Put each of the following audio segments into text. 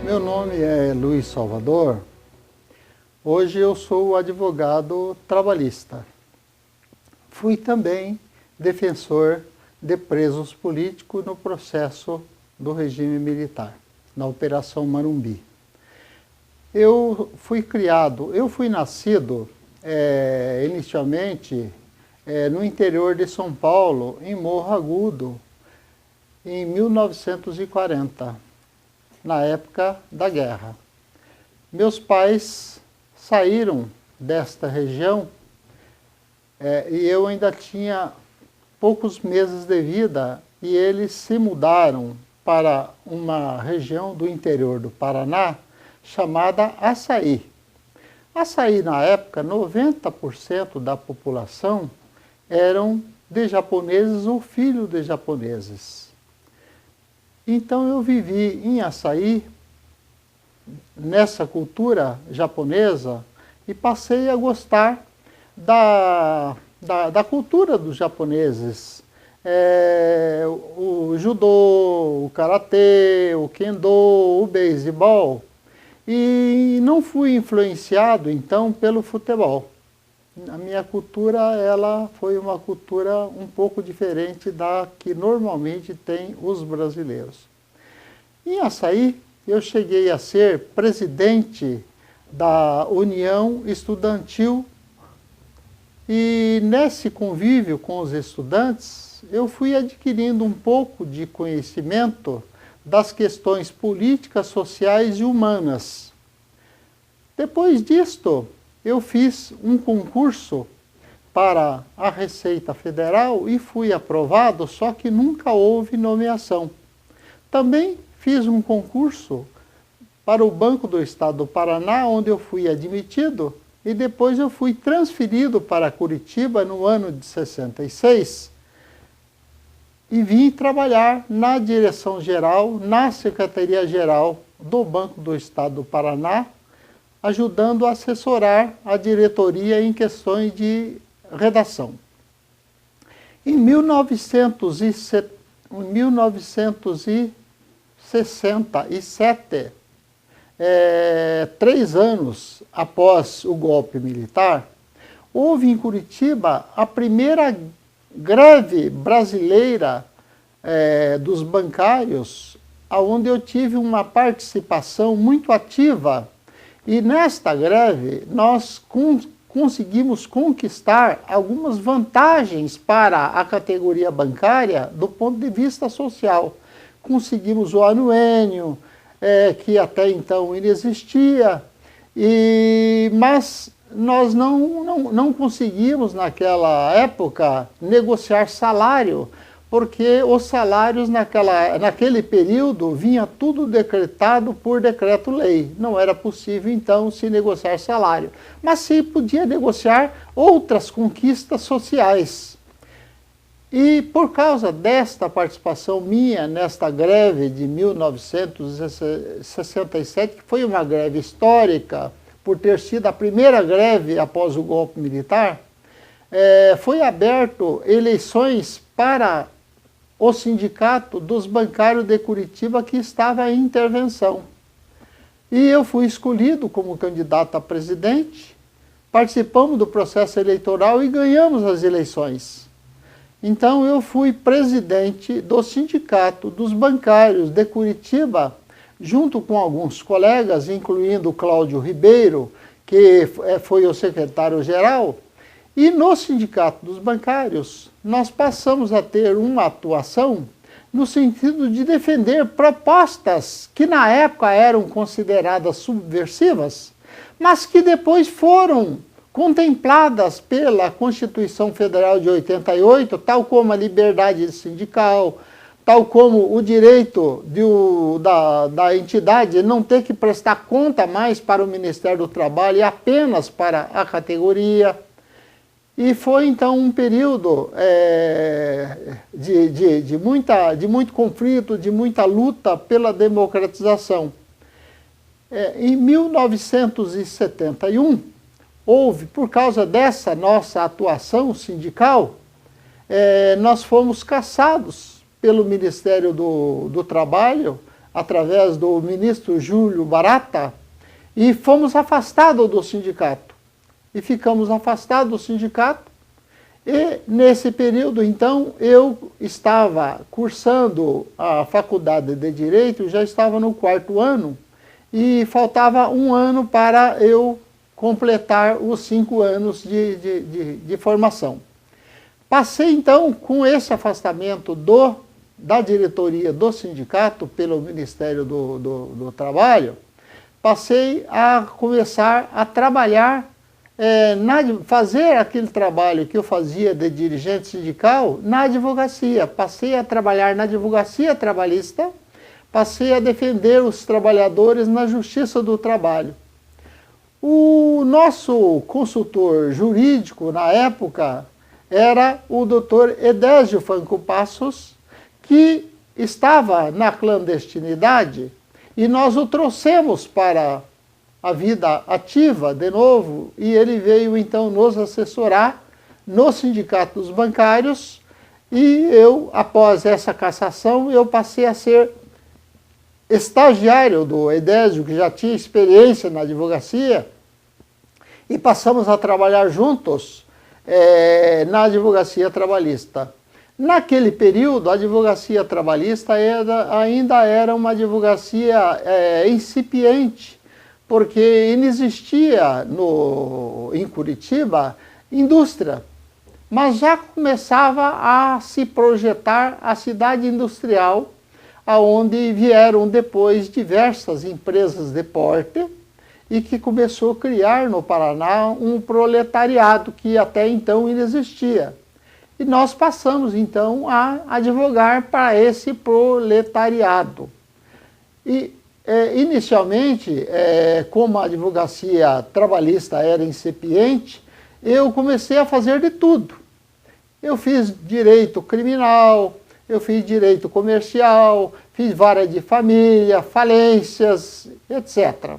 Meu nome é Luiz Salvador. Hoje eu sou advogado trabalhista. Fui também defensor de presos políticos no processo do regime militar, na Operação Morumbi. Eu fui nascido inicialmente no interior de São Paulo, em Morro Agudo, em 1940, na época da guerra. Meus pais saíram desta região e eu ainda tinha poucos meses de vida e eles se mudaram para uma região do interior do Paraná chamada Açaí. Açaí, na época, 90% da população eram de japoneses ou filhos de japoneses. Então eu vivi em Açaí, nessa cultura japonesa, e passei a gostar da cultura dos japoneses. O judô, o karatê, o kendo, o beisebol. E não fui influenciado, então, pelo futebol. A minha cultura, ela foi uma cultura um pouco diferente da que normalmente tem os brasileiros. Em Açaí, eu cheguei a ser presidente da União Estudantil e nesse convívio com os estudantes, eu fui adquirindo um pouco de conhecimento das questões políticas, sociais e humanas. Depois disto, eu fiz um concurso para a Receita Federal e fui aprovado, só que nunca houve nomeação. Também fiz um concurso para o Banco do Estado do Paraná, onde eu fui admitido, e depois eu fui transferido para Curitiba no ano de 66 e vim trabalhar na direção-geral, na Secretaria-Geral do Banco do Estado do Paraná, ajudando a assessorar a diretoria em questões de redação. Em 1967, 3 anos após o golpe militar, houve em Curitiba a primeira greve brasileira dos bancários, onde eu tive uma participação muito ativa. E nesta greve, nós conseguimos conquistar algumas vantagens para a categoria bancária do ponto de vista social. Conseguimos o anuênio, que até então inexistia, mas nós não conseguimos, naquela época, negociar salário, porque os salários naquele período vinha tudo decretado por decreto-lei. Não era possível, então, se negociar salário. Mas se podia negociar outras conquistas sociais. E por causa desta participação minha nesta greve de 1967, que foi uma greve histórica, por ter sido a primeira greve após o golpe militar, foi aberto eleições para o sindicato dos bancários de Curitiba, que estava em intervenção. E eu fui escolhido como candidato a presidente, participamos do processo eleitoral e ganhamos as eleições. Então eu fui presidente do sindicato dos bancários de Curitiba, junto com alguns colegas, incluindo o Cláudio Ribeiro, que foi o secretário-geral. E no Sindicato dos Bancários, nós passamos a ter uma atuação no sentido de defender propostas que na época eram consideradas subversivas, mas que depois foram contempladas pela Constituição Federal de 88, tal como a liberdade sindical, tal como o direito da entidade não ter que prestar conta mais para o Ministério do Trabalho e apenas para a categoria. E foi, então, um período de muito conflito, de muita luta pela democratização. Em 1971, houve, por causa dessa nossa atuação sindical, nós fomos caçados pelo Ministério do Trabalho através do ministro Júlio Barata, e fomos afastados do sindicato. E ficamos afastados do sindicato. E nesse período, então, eu estava cursando a faculdade de Direito, já estava no 4º ano, e faltava um ano para eu completar os 5 anos de formação. Passei, então, com esse afastamento da diretoria do sindicato pelo Ministério do Trabalho, passei a começar a trabalhar, fazer aquele trabalho que eu fazia de dirigente sindical na advocacia. Passei a trabalhar na advocacia trabalhista, passei a defender os trabalhadores na Justiça do Trabalho. O nosso consultor jurídico, na época, era o doutor Edésio Franco Passos, que estava na clandestinidade, e nós o trouxemos para a vida ativa de novo, e ele veio então nos assessorar no Sindicato dos Bancários, e eu, após essa cassação, eu passei a ser estagiário do Edésio, que já tinha experiência na advocacia, e passamos a trabalhar juntos na advocacia trabalhista. Naquele período, a advocacia trabalhista ainda era uma advocacia incipiente, porque inexistia em Curitiba indústria, mas já começava a se projetar a cidade industrial, aonde vieram depois diversas empresas de porte e que começou a criar no Paraná um proletariado que até então inexistia. E nós passamos então a advogar para esse proletariado. E inicialmente, como a advocacia trabalhista era incipiente, eu comecei a fazer de tudo. Eu fiz direito criminal, eu fiz direito comercial, fiz vara de família, falências, etc.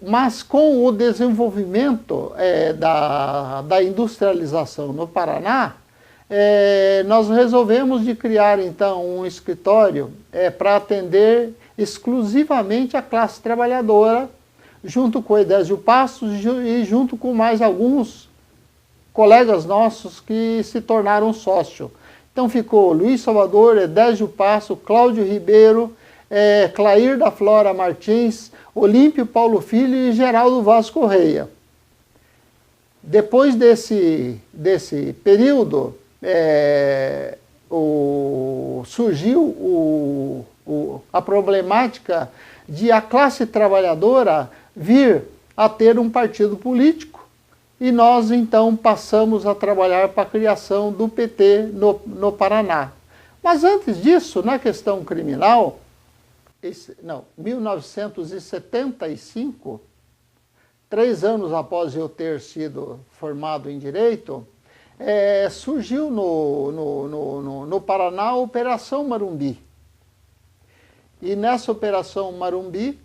Mas com o desenvolvimento da industrialização no Paraná, nós resolvemos de criar então um escritório para atender exclusivamente a classe trabalhadora, junto com o Edésio Passos e junto com mais alguns colegas nossos que se tornaram sócios. Então ficou Luiz Salvador, Edésio Passos, Cláudio Ribeiro, Clair da Flora Martins, Olímpio Paulo Filho e Geraldo Vaz Correia. Depois desse período, surgiu a problemática de a classe trabalhadora vir a ter um partido político, e nós então passamos a trabalhar para a criação do PT no Paraná. Mas antes disso, na questão criminal, 1975, 3 anos após eu ter sido formado em Direito, surgiu no Paraná a Operação Marumbi. E nessa Operação Marumbi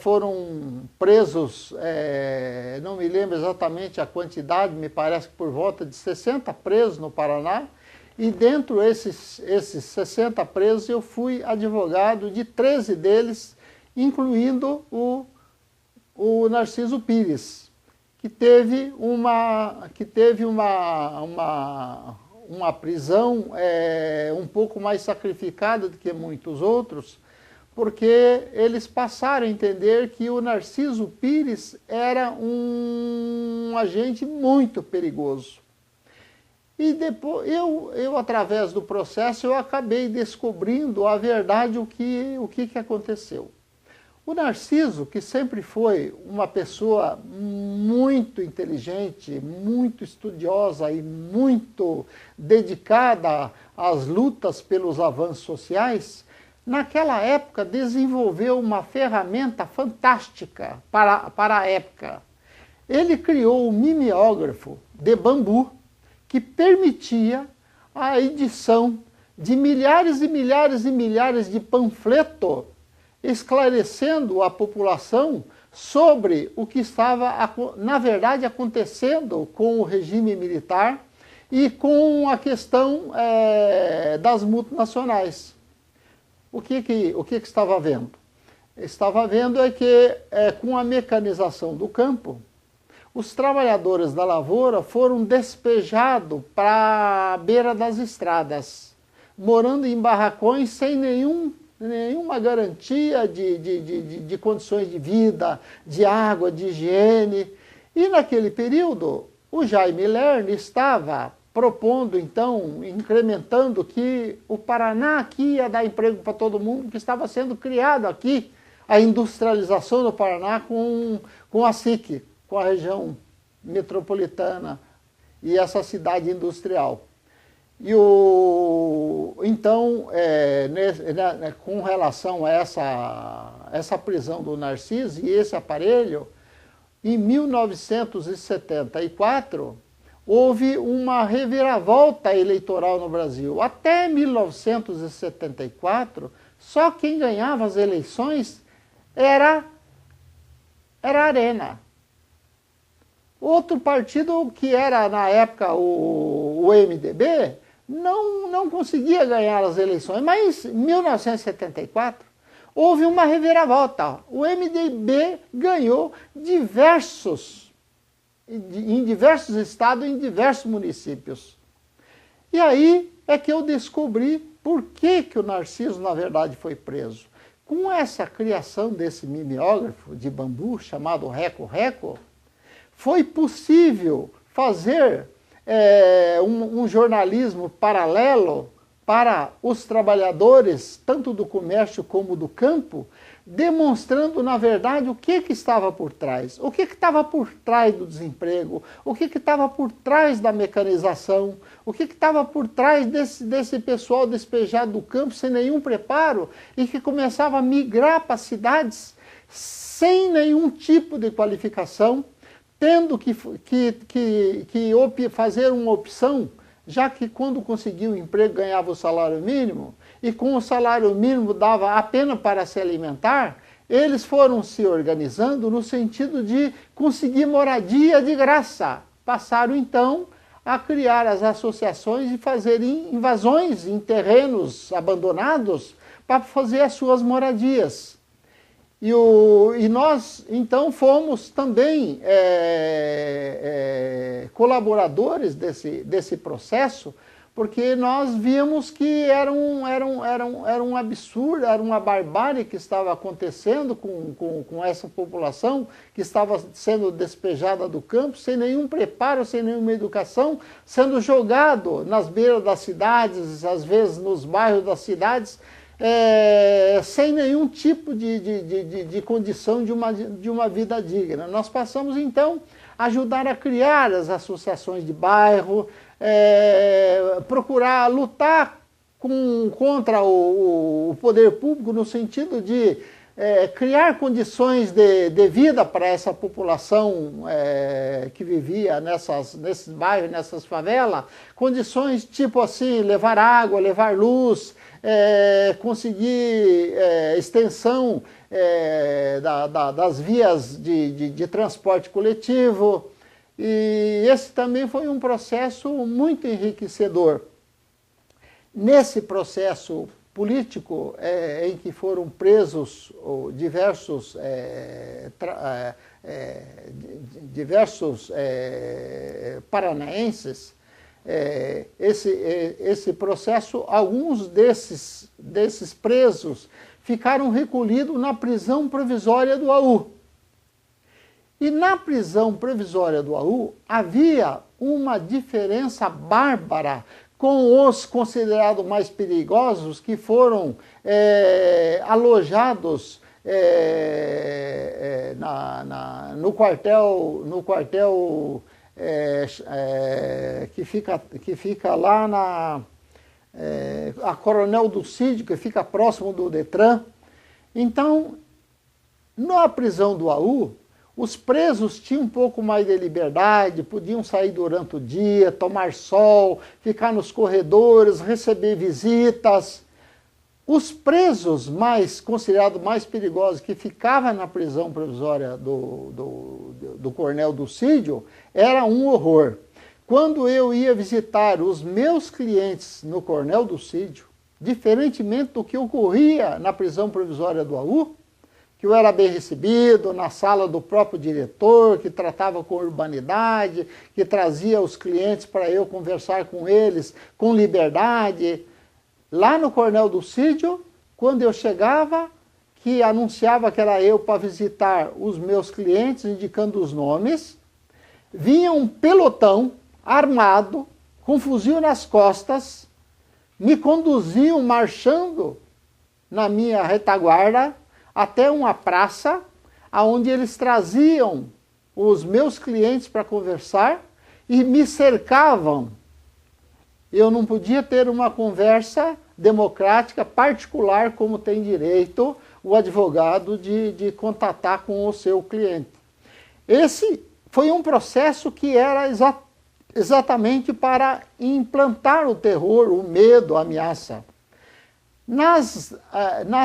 foram presos, não me lembro exatamente a quantidade, me parece que por volta de 60 presos no Paraná, e dentro desses 60 presos eu fui advogado de 13 deles, incluindo o Narciso Pires, que teve uma prisão um pouco mais sacrificada do que muitos outros, porque eles passaram a entender que o Narciso Pires era um agente muito perigoso. E depois, eu através do processo, eu acabei descobrindo a verdade, o que aconteceu. O Narciso, que sempre foi uma pessoa muito inteligente, muito estudiosa e muito dedicada às lutas pelos avanços sociais, naquela época desenvolveu uma ferramenta fantástica para a época. Ele criou um mimeógrafo de bambu que permitia a edição de milhares e milhares e milhares de panfletos esclarecendo a população sobre o que estava, na verdade, acontecendo com o regime militar e com a questão das multinacionais. o que estava havendo? Estava havendo é que, com a mecanização do campo, os trabalhadores da lavoura foram despejados para a beira das estradas, morando em barracões sem nenhuma garantia de condições de vida, de água, de higiene. E naquele período, o Jaime Lerner estava propondo, então, incrementando que o Paraná aqui ia dar emprego para todo mundo, que estava sendo criado aqui a industrialização do Paraná com a SIC, com a região metropolitana e essa cidade industrial. E então, com relação a essa prisão do Narciso e esse aparelho, em 1974, houve uma reviravolta eleitoral no Brasil. Até 1974, só quem ganhava as eleições era a Arena. Outro partido, que era na época o MDB, não conseguia ganhar as eleições. Mas em 1974, houve uma reviravolta. O MDB ganhou em diversos estados, em diversos municípios. E aí é que eu descobri por que o Narciso, na verdade, foi preso. Com essa criação desse mimeógrafo de bambu, chamado Reco-Reco, foi possível fazer um jornalismo paralelo para os trabalhadores, tanto do comércio como do campo, demonstrando, na verdade, o que estava por trás. O que estava por trás do desemprego, o que estava por trás da mecanização, o que estava por trás desse pessoal despejado do campo sem nenhum preparo e que começava a migrar para as cidades sem nenhum tipo de qualificação, tendo que fazer uma opção, já que quando conseguia o emprego ganhava o salário mínimo, e com o salário mínimo dava apenas para se alimentar, eles foram se organizando no sentido de conseguir moradia de graça. Passaram então a criar as associações e fazerem invasões em terrenos abandonados para fazer as suas moradias. E nós, então, fomos também colaboradores desse processo, porque nós víamos que era um absurdo, era uma barbárie que estava acontecendo com essa população que estava sendo despejada do campo, sem nenhum preparo, sem nenhuma educação, sendo jogado nas beiras das cidades, às vezes nos bairros das cidades, sem nenhum tipo de condição de uma vida digna. Nós passamos, então, a ajudar a criar as associações de bairro, procurar lutar contra o poder público no sentido de criar condições de vida para essa população que vivia nesses bairros, nessas favelas, condições tipo assim, levar água, levar luz, conseguir extensão das vias de transporte coletivo. E esse também foi um processo muito enriquecedor. Nesse processo político, em que foram presos diversos paranaenses, esse processo, alguns desses presos ficaram recolhidos na prisão provisória do AU. E na prisão provisória do AU havia uma diferença bárbara com os considerados mais perigosos que foram alojados no quartel que fica lá a Coronel Dulcídio, que fica próximo do Detran. Então, na prisão do AU, os presos tinham um pouco mais de liberdade, podiam sair durante o dia, tomar sol, ficar nos corredores, receber visitas. Os presos considerados mais perigosos, que ficavam na prisão provisória do Coronel Dulcídio, era um horror. Quando eu ia visitar os meus clientes no Coronel Dulcídio, diferentemente do que ocorria na prisão provisória do AU, que eu era bem recebido na sala do próprio diretor, que tratava com urbanidade, que trazia os clientes para eu conversar com eles com liberdade. Lá no Coronel Dulcídio, quando eu chegava, que anunciava que era eu para visitar os meus clientes, indicando os nomes, vinha um pelotão armado, com fuzil nas costas, me conduziam marchando na minha retaguarda até uma praça, onde eles traziam os meus clientes para conversar e me cercavam. Eu não podia ter uma conversa democrática particular, como tem direito o advogado de contatar com o seu cliente. Esse foi um processo que era exatamente para implantar o terror, o medo, a ameaça. Nas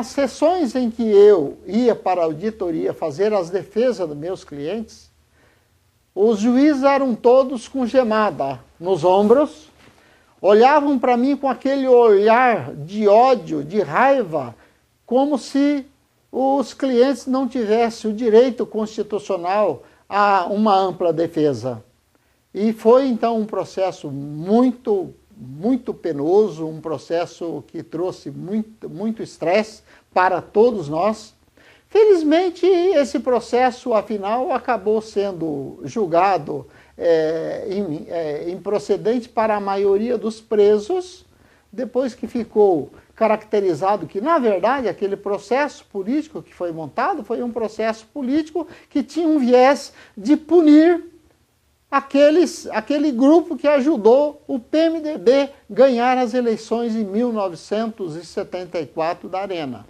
sessões em que eu ia para a auditoria fazer as defesas dos meus clientes, os juízes eram todos com gemada nos ombros, olhavam para mim com aquele olhar de ódio, de raiva, como se os clientes não tivessem o direito constitucional a uma ampla defesa. E foi então um processo muito penoso, um processo que trouxe muito estresse para todos nós. Felizmente, esse processo, afinal, acabou sendo julgado improcedente para a maioria dos presos, depois que ficou caracterizado que, na verdade, aquele processo político que foi montado foi um processo político que tinha um viés de punir aquele grupo que ajudou o PMDB ganhar as eleições em 1974 da Arena.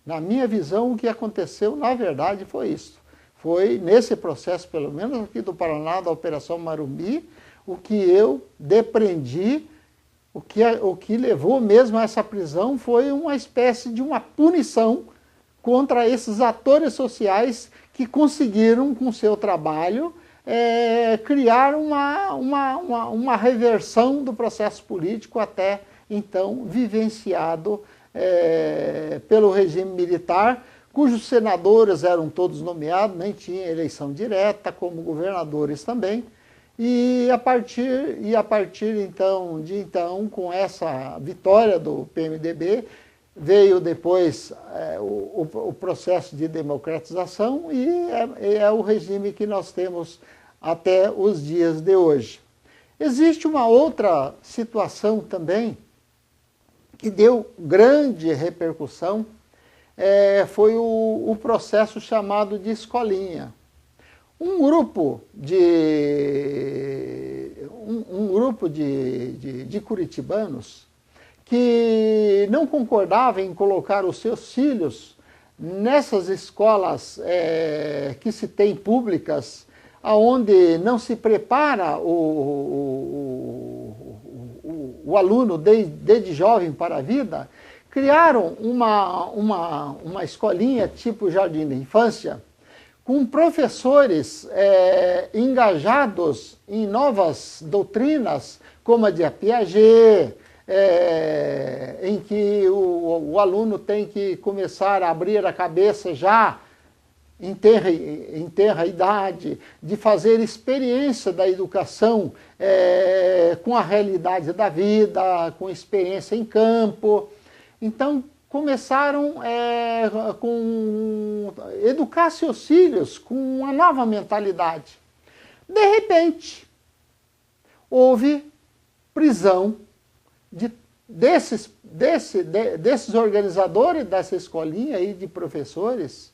Na minha visão, o que aconteceu, na verdade, foi isso. Foi nesse processo, pelo menos aqui do Paraná, da Operação Marumbi, o que eu depreendi, o que levou mesmo a essa prisão foi uma espécie de uma punição contra esses atores sociais que conseguiram, com seu trabalho, criar uma reversão do processo político até então vivenciado pelo regime militar, cujos senadores eram todos nomeados, nem tinha eleição direta, como governadores também, e a partir então, com essa vitória do PMDB, veio depois o processo de democratização e é o regime que nós temos até os dias de hoje. Existe uma outra situação também que deu grande repercussão, foi o processo chamado de escolinha. Um grupo de curitibanos que não concordava em colocar os seus filhos nessas escolas que se tem públicas, onde não se prepara o aluno desde jovem para a vida, criaram uma escolinha tipo jardim da infância, com professores engajados em novas doutrinas, como a de Piaget, em que o aluno tem que começar a abrir a cabeça já em tenra idade, de fazer experiência da educação com a realidade da vida, com experiência em campo. Então, começaram a educar seus filhos com uma nova mentalidade. De repente, houve prisão desses organizadores dessa escolinha aí de professores,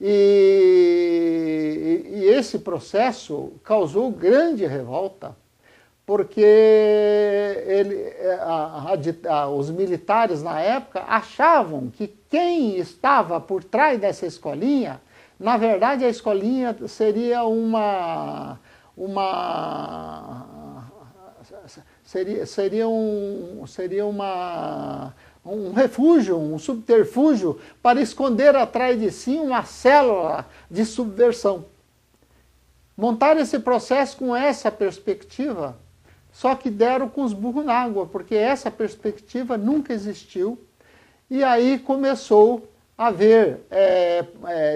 e esse processo causou grande revolta, porque os militares na época achavam que quem estava por trás dessa escolinha, na verdade a escolinha seria um refúgio, um subterfúgio para esconder atrás de si uma célula de subversão. Montar esse processo com essa perspectiva só que deram com os burros na água, porque essa perspectiva nunca existiu. E aí começou a haver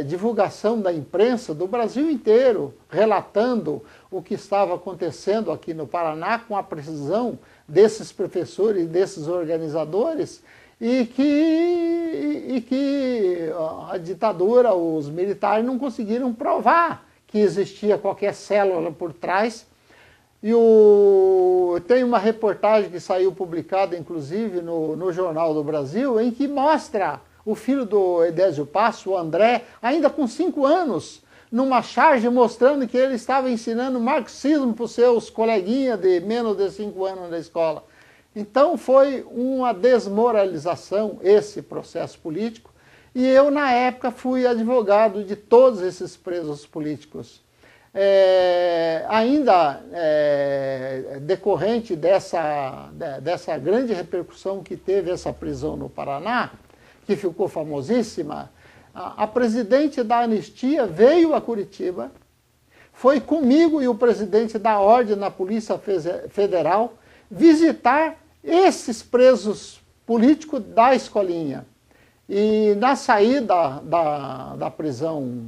divulgação da imprensa do Brasil inteiro, relatando o que estava acontecendo aqui no Paraná, com a precisão desses professores e desses organizadores, e que a ditadura, os militares não conseguiram provar que existia qualquer célula por trás. E tem uma reportagem que saiu publicada, inclusive, no Jornal do Brasil, em que mostra o filho do Edésio Passo, o André, ainda com 5 anos, numa charge mostrando que ele estava ensinando marxismo para os seus coleguinhas de menos de 5 anos na escola. Então foi uma desmoralização esse processo político, e eu, na época, fui advogado de todos esses presos políticos. Decorrente dessa grande repercussão que teve essa prisão no Paraná, que ficou famosíssima, a presidente da Anistia veio a Curitiba, foi comigo e o presidente da Ordem na Polícia Federal visitar esses presos políticos da escolinha. E na saída da prisão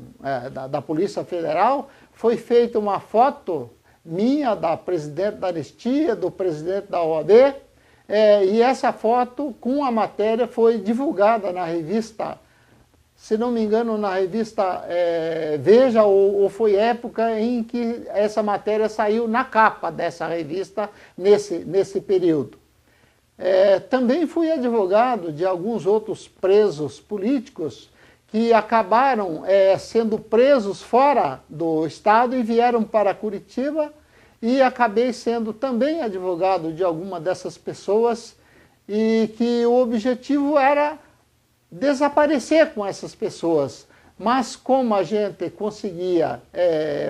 da Polícia Federal, foi feita uma foto minha, da presidente da Anistia, do presidente da OAB, e essa foto com a matéria foi divulgada na revista, se não me engano, na revista Veja, ou foi época em que essa matéria saiu na capa dessa revista nesse período. Também fui advogado de alguns outros presos políticos que acabaram sendo presos fora do estado e vieram para Curitiba, e acabei sendo também advogado de alguma dessas pessoas, e que o objetivo era desaparecer com essas pessoas. Mas como a gente conseguia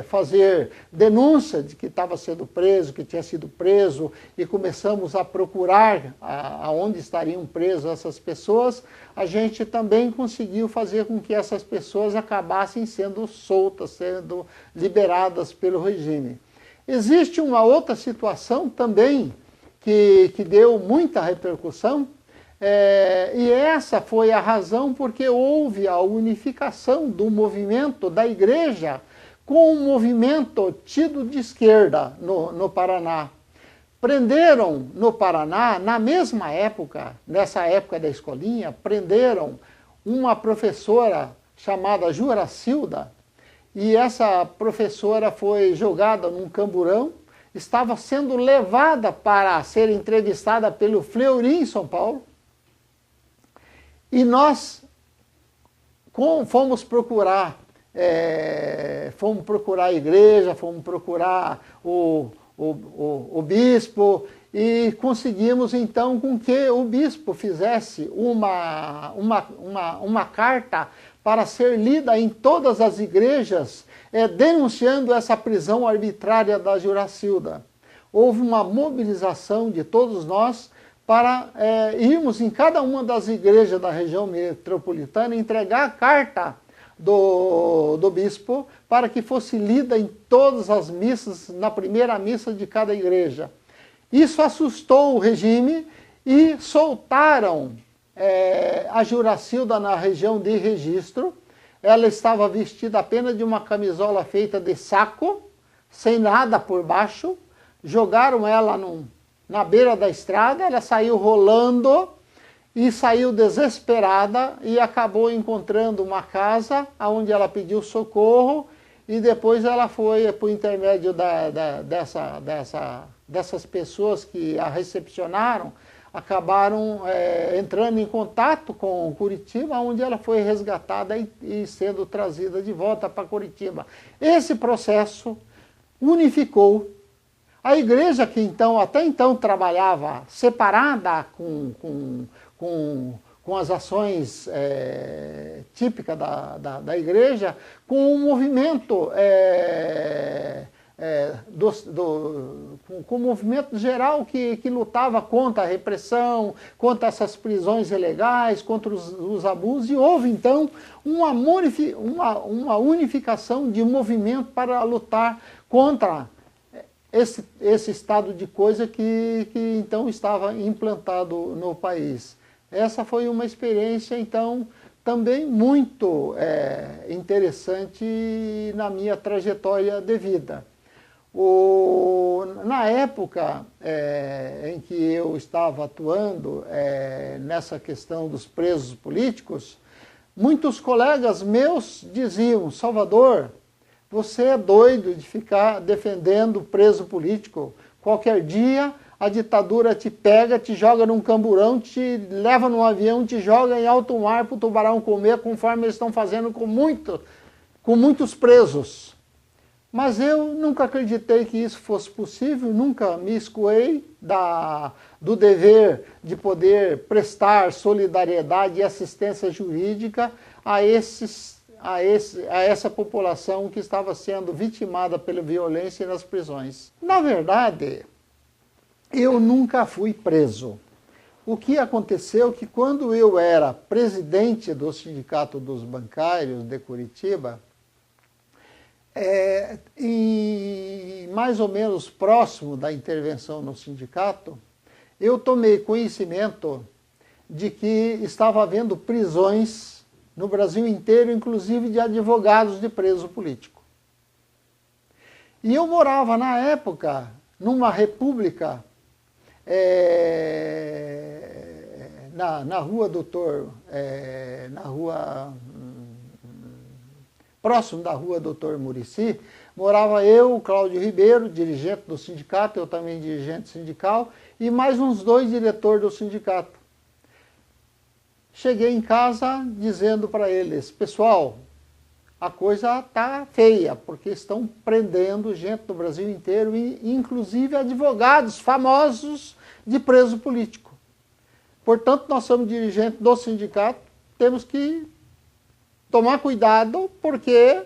fazer denúncia de que estava sendo preso, que tinha sido preso, e começamos a procurar aonde estariam presas essas pessoas, a gente também conseguiu fazer com que essas pessoas acabassem sendo soltas, sendo liberadas pelo regime. Existe uma outra situação também que deu muita repercussão, e essa foi a razão porque houve a unificação do movimento da igreja com um movimento tido de esquerda no Paraná. Prenderam no Paraná, na mesma época, nessa época da escolinha, prenderam uma professora chamada Juracilda, e essa professora foi jogada num camburão, estava sendo levada para ser entrevistada pelo Fleury em São Paulo. E nós fomos procurar a igreja, fomos procurar o bispo, e conseguimos então com que o bispo fizesse uma carta para ser lida em todas as igrejas, denunciando essa prisão arbitrária da Juracilda. Houve uma mobilização de todos nós para irmos em cada uma das igrejas da região metropolitana, entregar a carta do bispo para que fosse lida em todas as missas, na primeira missa de cada igreja. Isso assustou o regime e soltaram a Juracilda na região de Registro. Ela estava vestida apenas de uma camisola feita de saco, sem nada por baixo. Jogaram ela na beira da estrada, ela saiu rolando e saiu desesperada e acabou encontrando uma casa onde ela pediu socorro, e depois ela foi, por intermédio dessas pessoas que a recepcionaram, acabaram entrando em contato com Curitiba, onde ela foi resgatada e sendo trazida de volta para Curitiba. Esse processo unificou a igreja, que até então trabalhava separada com as ações típicas da igreja, com um movimento, com um movimento geral que lutava contra a repressão, contra essas prisões ilegais, contra os abusos, e houve então uma unificação de movimento para lutar contra esse estado de coisa que então estava implantado no país. Essa foi uma experiência, então, também muito interessante na minha trajetória de vida. Na época em que eu estava atuando nessa questão dos presos políticos, muitos colegas meus diziam: Salvador, você é doido de ficar defendendo preso político. Qualquer dia a ditadura te pega, te joga num camburão, te leva num avião, te joga em alto mar para o tubarão comer, conforme eles estão fazendo com muitos presos. Mas eu nunca acreditei que isso fosse possível, nunca me escoei do dever de poder prestar solidariedade e assistência jurídica a essa população que estava sendo vitimada pela violência nas prisões. Na verdade, eu nunca fui preso. O que aconteceu é que quando eu era presidente do Sindicato dos Bancários de Curitiba, mais ou menos próximo da intervenção no sindicato, eu tomei conhecimento de que estava havendo prisões no Brasil inteiro, inclusive de advogados de preso político. E eu morava, na época, numa república, na rua Doutor, próximo da rua Doutor Murici, morava eu, o Cláudio Ribeiro, dirigente do sindicato, eu também dirigente sindical, e mais uns 2 diretores do sindicato. Cheguei em casa dizendo para eles: pessoal, a coisa está feia, porque estão prendendo gente do Brasil inteiro, inclusive advogados famosos de preso político. Portanto, nós somos dirigentes do sindicato, temos que tomar cuidado, porque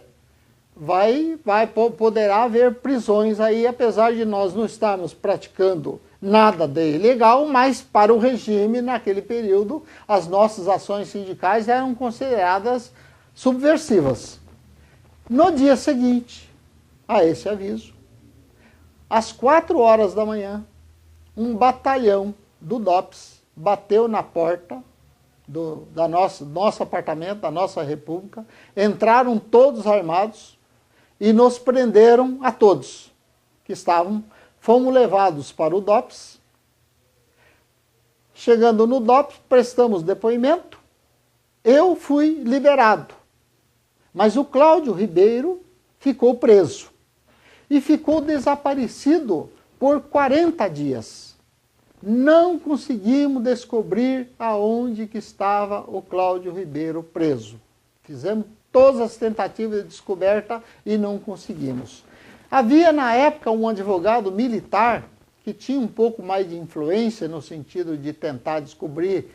poderá haver prisões aí, apesar de nós não estarmos praticando nada de ilegal, mas para o regime, naquele período, as nossas ações sindicais eram consideradas subversivas. No dia seguinte a esse aviso, às 4 horas da manhã, um batalhão do DOPS bateu na porta do nosso apartamento, da nossa república, entraram todos armados e nos prenderam a todos que estavam. Fomos levados para o DOPS. Chegando no DOPS, prestamos depoimento. Eu fui liberado, mas o Cláudio Ribeiro ficou preso e ficou desaparecido por 40 dias. Não conseguimos descobrir aonde que estava o Cláudio Ribeiro preso. Fizemos todas as tentativas de descoberta e não conseguimos. Havia na época um advogado militar que tinha um pouco mais de influência no sentido de tentar descobrir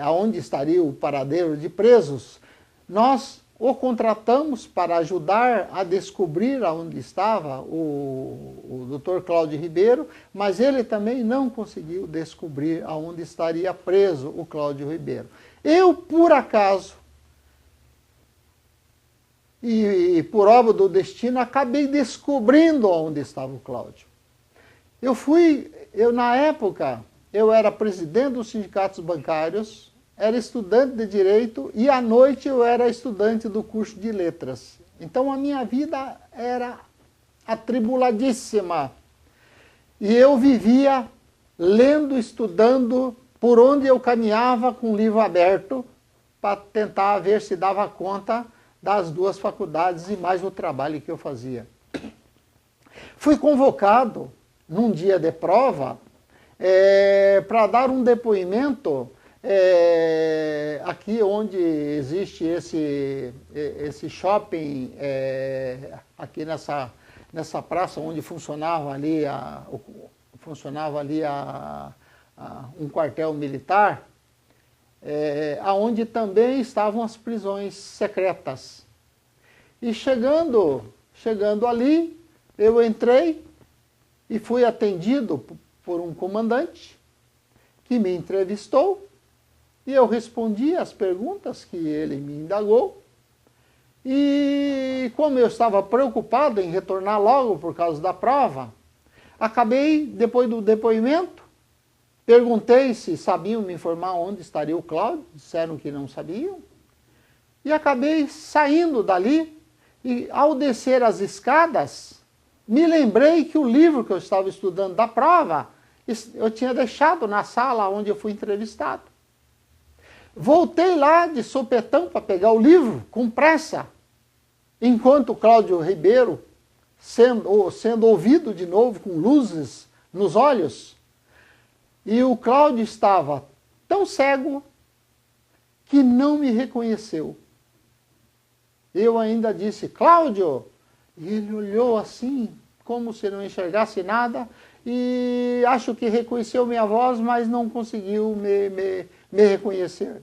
aonde estaria o paradeiro de presos. Nós o contratamos para ajudar a descobrir aonde estava o Dr. Cláudio Ribeiro, mas ele também não conseguiu descobrir aonde estaria preso o Cláudio Ribeiro. Eu, por acaso, e por obra do destino, acabei descobrindo onde estava o Cláudio. Na época, eu era presidente dos sindicatos bancários, era estudante de Direito e à noite eu era estudante do curso de Letras. Então a minha vida era atribuladíssima. E eu vivia lendo, estudando, por onde eu caminhava com o livro aberto, para tentar ver se dava conta das 2 faculdades e mais o trabalho que eu fazia. Fui convocado num dia de prova para dar um depoimento aqui onde existe esse shopping, aqui nessa praça onde funcionava ali um quartel militar, aonde também estavam as prisões secretas. E chegando ali, eu entrei e fui atendido por um comandante que me entrevistou e eu respondi as perguntas que ele me indagou. E como eu estava preocupado em retornar logo por causa da prova, Acabei, depois do depoimento, perguntei se sabiam me informar onde estaria o Cláudio, disseram que não sabiam, e acabei saindo dali, e ao descer as escadas, me lembrei que o livro que eu estava estudando da prova, eu tinha deixado na sala onde eu fui entrevistado. Voltei lá de sopetão para pegar o livro, com pressa, enquanto o Cláudio Ribeiro, sendo ouvido de novo com luzes nos olhos, e o Cláudio estava tão cego que não me reconheceu. Eu ainda disse, Cláudio, e ele olhou assim, como se não enxergasse nada, e acho que reconheceu minha voz, mas não conseguiu me reconhecer.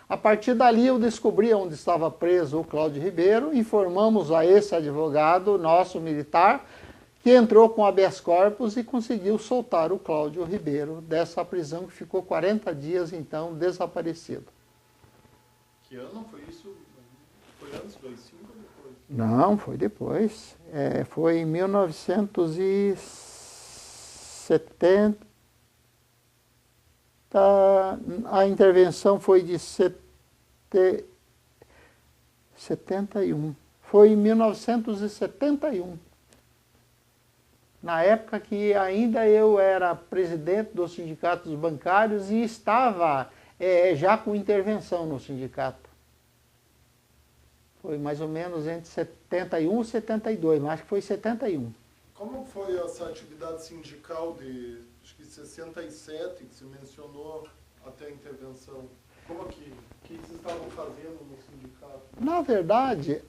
A partir dali eu descobri onde estava preso o Cláudio Ribeiro, informamos a esse advogado, nosso militar, que entrou com habeas corpus e conseguiu soltar o Cláudio Ribeiro dessa prisão que ficou 40 dias, então, desaparecido. Que ano foi isso? Foi antes do AI-5 ou depois? Não, foi depois. Foi em 1970. A intervenção foi de 71. Foi em 1971. Na época que ainda eu era presidente dos sindicatos bancários e estava já com intervenção no sindicato. Foi mais ou menos entre 71 e 72, mas acho que foi 71. Como foi essa atividade sindical de, acho que 67, que você mencionou até a intervenção? Como que vocês estavam fazendo no sindicato? Na verdade,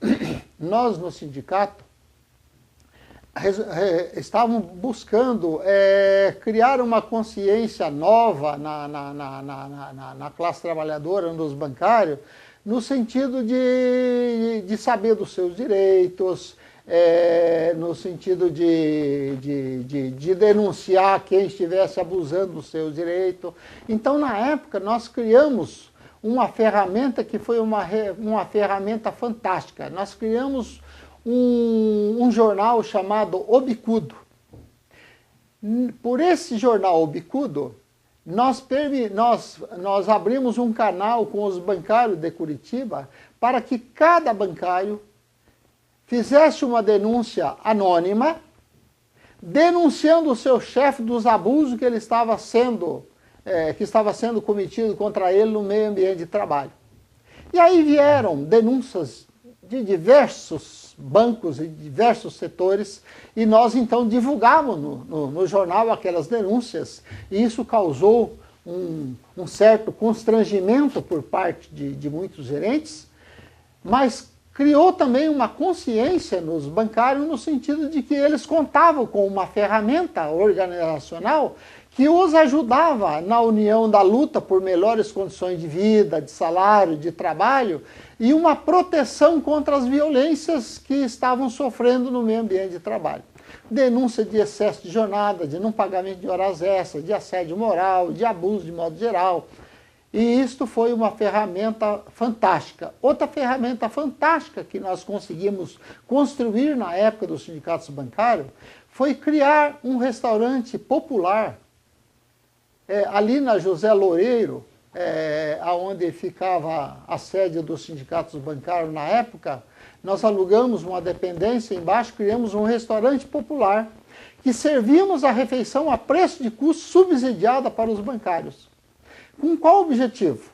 nós no sindicato estávamos buscando criar uma consciência nova na classe trabalhadora, nos bancários, no sentido de saber dos seus direitos, no sentido de denunciar quem estivesse abusando dos seus direitos. Então, na época, nós criamos uma ferramenta que foi uma ferramenta fantástica. Nós criamos um jornal chamado O Bicudo. Por esse jornal O Bicudo, nós abrimos um canal com os bancários de Curitiba para que cada bancário fizesse uma denúncia anônima, denunciando o seu chefe dos abusos que estava sendo cometido contra ele no meio ambiente de trabalho. E aí vieram denúncias de diversos bancos e diversos setores, e nós então divulgávamos no jornal aquelas denúncias, e isso causou um certo constrangimento por parte de muitos gerentes, mas criou também uma consciência nos bancários no sentido de que eles contavam com uma ferramenta organizacional que os ajudava na união da luta por melhores condições de vida, de salário, de trabalho e uma proteção contra as violências que estavam sofrendo no meio ambiente de trabalho. Denúncia de excesso de jornada, de não pagamento de horas extras, de assédio moral, de abuso de modo geral. E isto foi uma ferramenta fantástica. Outra ferramenta fantástica que nós conseguimos construir na época dos sindicatos bancários foi criar um restaurante popular ali na José Loureiro, onde ficava a sede dos sindicatos bancários na época. Nós alugamos uma dependência embaixo, criamos um restaurante popular que servíamos a refeição a preço de custo subsidiada para os bancários. Com qual objetivo?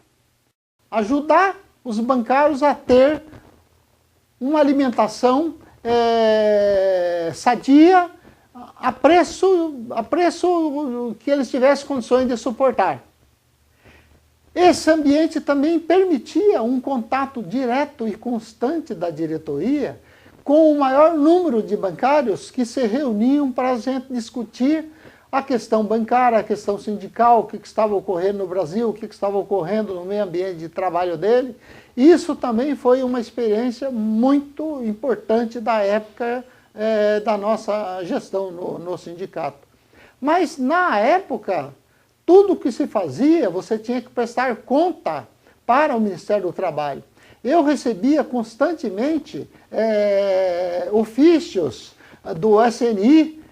Ajudar os bancários a ter uma alimentação sadia, a preço que eles tivessem condições de suportar. Esse ambiente também permitia um contato direto e constante da diretoria com o maior número de bancários que se reuniam para a gente discutir a questão bancária, a questão sindical, o que estava ocorrendo no Brasil, o que estava ocorrendo no meio ambiente de trabalho dele. Isso também foi uma experiência muito importante da época da nossa gestão no sindicato. Mas, na época, tudo que se fazia, você tinha que prestar conta para o Ministério do Trabalho. Eu recebia constantemente ofícios do SNI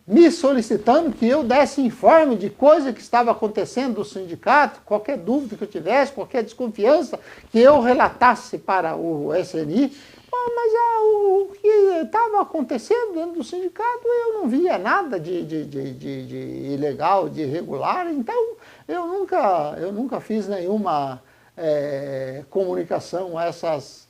me solicitando que eu desse informe de coisa que estava acontecendo do sindicato, qualquer dúvida que eu tivesse, qualquer desconfiança, que eu relatasse para o SNI. Mas o que estava acontecendo dentro do sindicato, eu não via nada de ilegal, de irregular, então eu nunca fiz nenhuma comunicação a essas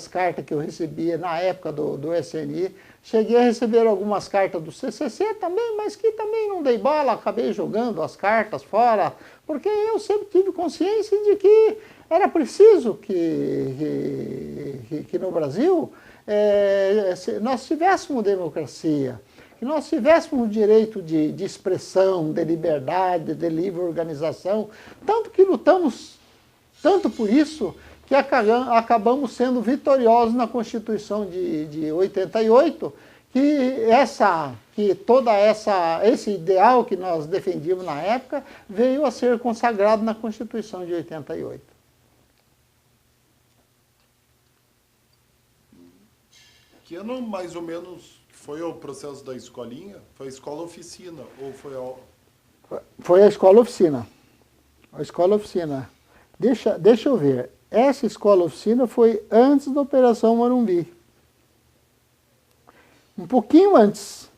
cartas que eu recebia na época do SNI. Cheguei a receber algumas cartas do CCC também, mas que também não dei bola, acabei jogando as cartas fora, porque eu sempre tive consciência de que era preciso que no Brasil nós tivéssemos democracia, que nós tivéssemos o direito de expressão, de liberdade, de livre organização, tanto que lutamos tanto por isso que acabamos sendo vitoriosos na Constituição de 88, que esse ideal que nós defendíamos na época veio a ser consagrado na Constituição de 88. Que ano mais ou menos foi o processo da escolinha? Foi a escola-oficina ou foi a... Foi a escola-oficina. A escola-oficina. Deixa eu ver. Essa escola-oficina foi antes da Operação Morumbi. Um pouquinho antes.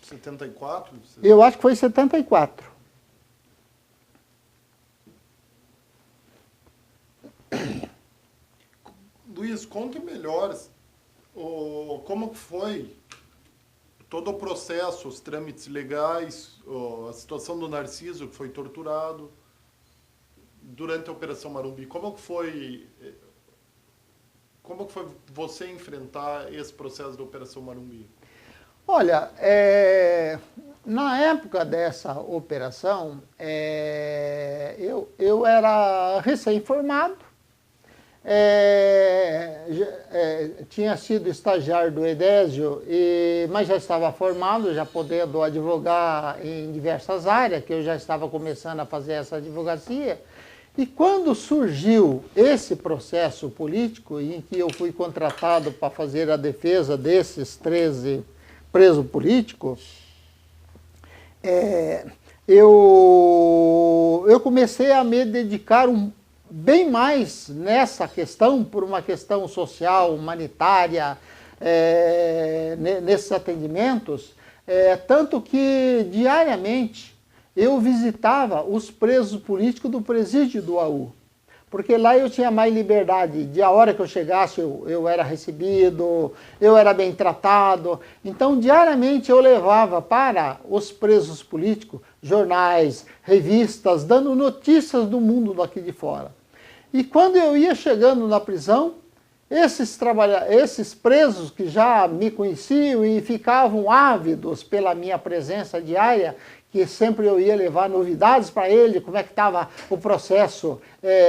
74? Eu acho que foi 74. Luiz, conte melhor como foi todo o processo, os trâmites legais, a situação do Narciso, que foi torturado durante a Operação Morumbi. Como que foi você enfrentar esse processo da Operação Morumbi? Olha, na época dessa operação, eu era recém-formado, tinha sido estagiário do Edésio, mas já estava formado, já podendo advogar em diversas áreas, que eu já estava começando a fazer essa advocacia. E quando surgiu esse processo político, em que eu fui contratado para fazer a defesa desses 13 presos políticos, eu comecei a me dedicar bem mais nessa questão, por uma questão social, humanitária, nesses atendimentos, tanto que diariamente eu visitava os presos políticos do presídio do AU, porque lá eu tinha mais liberdade, de a hora que eu chegasse eu era recebido, eu era bem tratado, então diariamente eu levava para os presos políticos jornais, revistas, dando notícias do mundo daqui de fora. E quando eu ia chegando na prisão, esses presos que já me conheciam e ficavam ávidos pela minha presença diária, que sempre eu ia levar novidades para ele, como é que estava o processo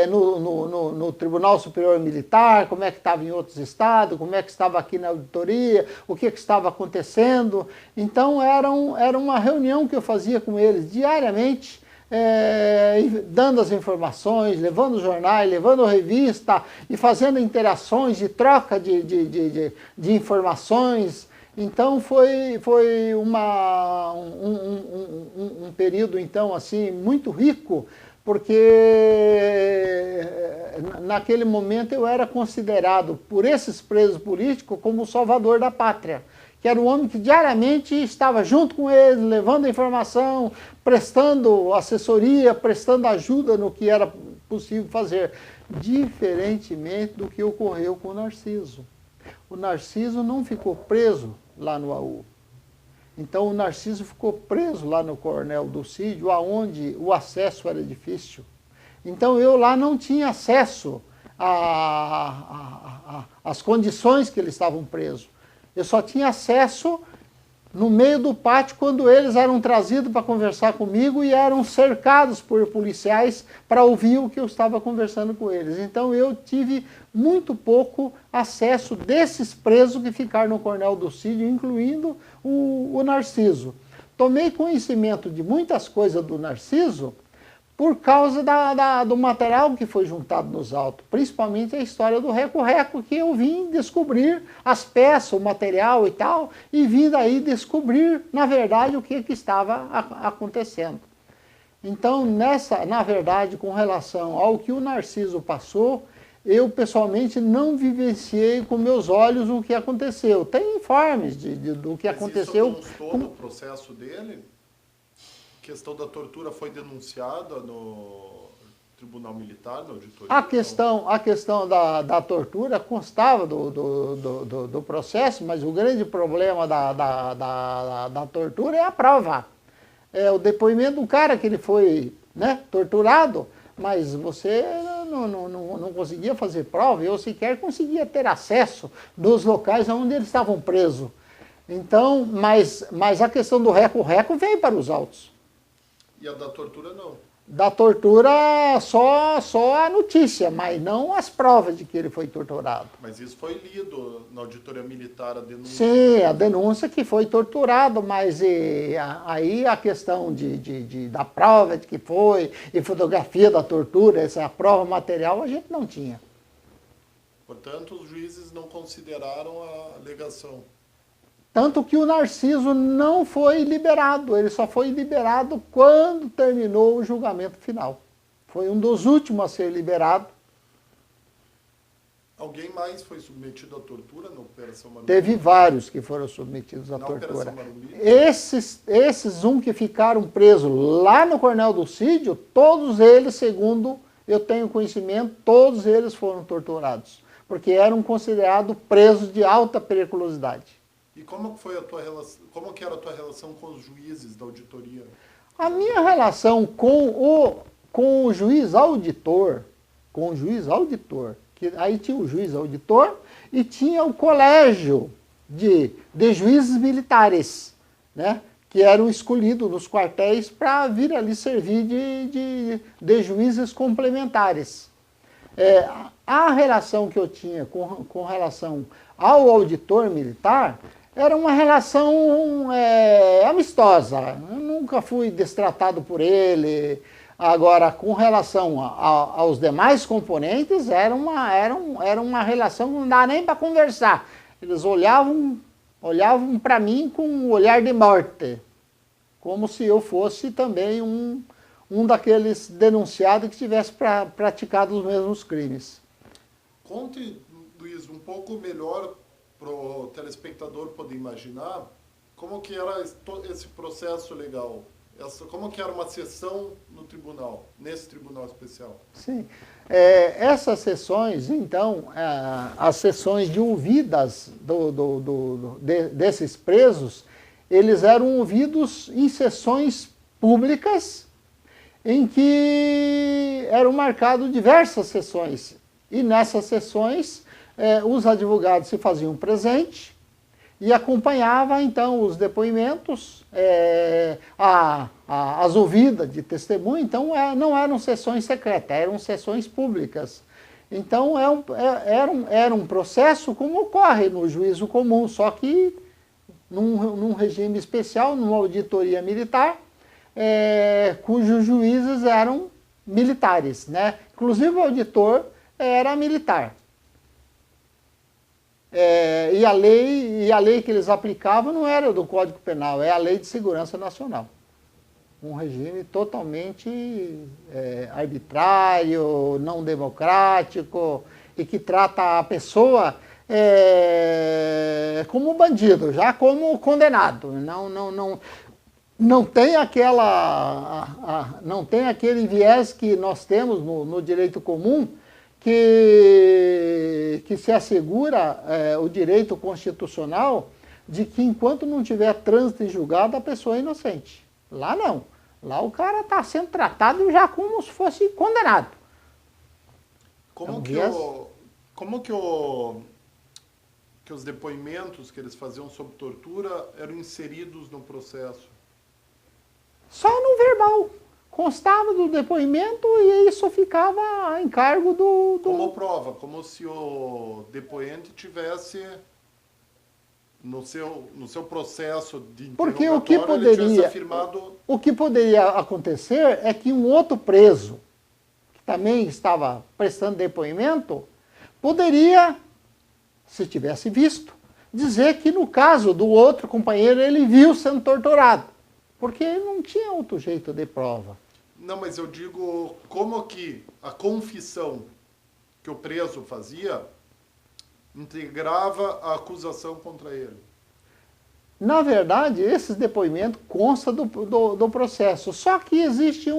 no Tribunal Superior Militar, como é que estava em outros estados, como é que estava aqui na auditoria, o que estava acontecendo. Então era uma reunião que eu fazia com eles diariamente, dando as informações, levando jornais, levando revista e fazendo interações de troca de informações. Então foi um período então assim muito rico, porque naquele momento eu era considerado por esses presos políticos como o salvador da pátria, que era o homem que diariamente estava junto com eles, levando a informação, prestando assessoria, prestando ajuda no que era possível fazer, diferentemente do que ocorreu com o Narciso. O Narciso não ficou preso lá no AU. Então o Narciso ficou preso lá no Coronel Dulcídio, aonde o acesso era difícil. Então eu lá não tinha acesso às condições que eles estavam presos. Eu só tinha acesso no meio do pátio quando eles eram trazidos para conversar comigo e eram cercados por policiais para ouvir o que eu estava conversando com eles. Então eu tive muito pouco acesso desses presos que ficaram no Coronel Dulcídio, incluindo o Narciso. Tomei conhecimento de muitas coisas do Narciso por causa do material que foi juntado nos autos, principalmente a história do reco-reco, que eu vim descobrir as peças, o material e tal, e vim daí descobrir, na verdade, o que estava acontecendo. Então, na verdade, com relação ao que o Narciso passou, eu pessoalmente não vivenciei com meus olhos o que aconteceu. Tem informes do que aconteceu. Mas isso constou no processo dele? A questão da tortura foi denunciada no Tribunal Militar, na auditoria? A questão da tortura constava do processo, mas o grande problema da tortura é a prova. É o depoimento do cara que ele foi, né, torturado, mas você não conseguia fazer prova, eu sequer conseguia ter acesso dos locais onde eles estavam presos. Então, mas a questão do reco-reco veio para os autos. E a da tortura não? Da tortura só a notícia, mas não as provas de que ele foi torturado. Mas isso foi lido na auditoria militar, a denúncia? Sim, a denúncia que foi torturado, mas aí a questão da prova de que foi, e fotografia da tortura, essa prova material, a gente não tinha. Portanto, os juízes não consideraram a alegação. Tanto que o Narciso não foi liberado, ele só foi liberado quando terminou o julgamento final. Foi um dos últimos a ser liberado. Alguém mais foi submetido à tortura na Operação Marumbi? Teve vários que foram submetidos à tortura. Esses que ficaram presos lá no Coronel do Cídio, todos eles, segundo eu tenho conhecimento, todos eles foram torturados, porque eram considerados presos de alta periculosidade. E como foi a tua relação, como que era a tua relação com os juízes da auditoria? A minha relação com o juiz auditor, que aí tinha o juiz auditor e tinha o colégio de juízes militares, né, que eram escolhidos nos quartéis para vir ali servir de juízes complementares. A relação que eu tinha com relação ao auditor militar era uma relação amistosa. Eu nunca fui destratado por ele. Agora, com relação aos demais componentes, era uma relação que não dava nem para conversar. Eles olhavam para mim com um olhar de morte, como se eu fosse também um daqueles denunciados que tivesse praticado os mesmos crimes. Conte, Luiz, um pouco melhor para o telespectador poder imaginar como que era esse processo legal, como que era uma sessão no tribunal, nesse tribunal especial. Sim. Essas sessões, então, as sessões de ouvidas desses presos, eles eram ouvidos em sessões públicas, em que eram marcadas diversas sessões. E nessas sessões, os advogados se faziam presente e acompanhavam, então, os depoimentos, as ouvidas de testemunho. Então, não eram sessões secretas, eram sessões públicas. Então, era um processo como ocorre no juízo comum, só que num regime especial, numa auditoria militar, cujos juízes eram militares, né? Inclusive o auditor era militar. E a lei que eles aplicavam não era do Código Penal, é a Lei de Segurança Nacional. Um regime totalmente arbitrário, não democrático, e que trata a pessoa como bandido, já como condenado. Não tem aquele viés que nós temos no direito comum, que se assegura o direito constitucional de que enquanto não tiver trânsito em julgado, a pessoa é inocente. Lá não. Lá o cara está sendo tratado já como se fosse condenado. Como que os depoimentos que eles faziam sob tortura eram inseridos no processo? Só no verbal. Constava do depoimento e isso ficava a encargo do... Como prova, como se o depoente tivesse no seu processo de Porque interrogatório, ele tivesse afirmado... o que poderia acontecer é que um outro preso, que também estava prestando depoimento, poderia, se tivesse visto, dizer que no caso do outro companheiro ele viu sendo torturado, porque não tinha outro jeito de prova. Não, mas eu digo como que a confissão que o preso fazia integrava a acusação contra ele. Na verdade, esses depoimentos constam do processo, só que existe,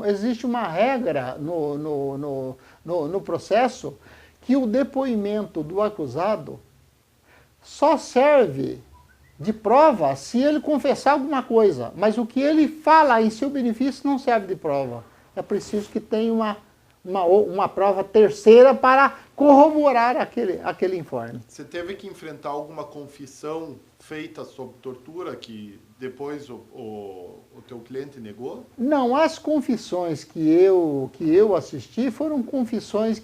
existe uma regra no processo que o depoimento do acusado só serve de prova se ele confessar alguma coisa, mas o que ele fala em seu benefício não serve de prova. É preciso que tenha uma prova terceira para corroborar aquele informe. Você teve que enfrentar alguma confissão feita sob tortura que depois o teu cliente negou? Não, as confissões que eu assisti foram confissões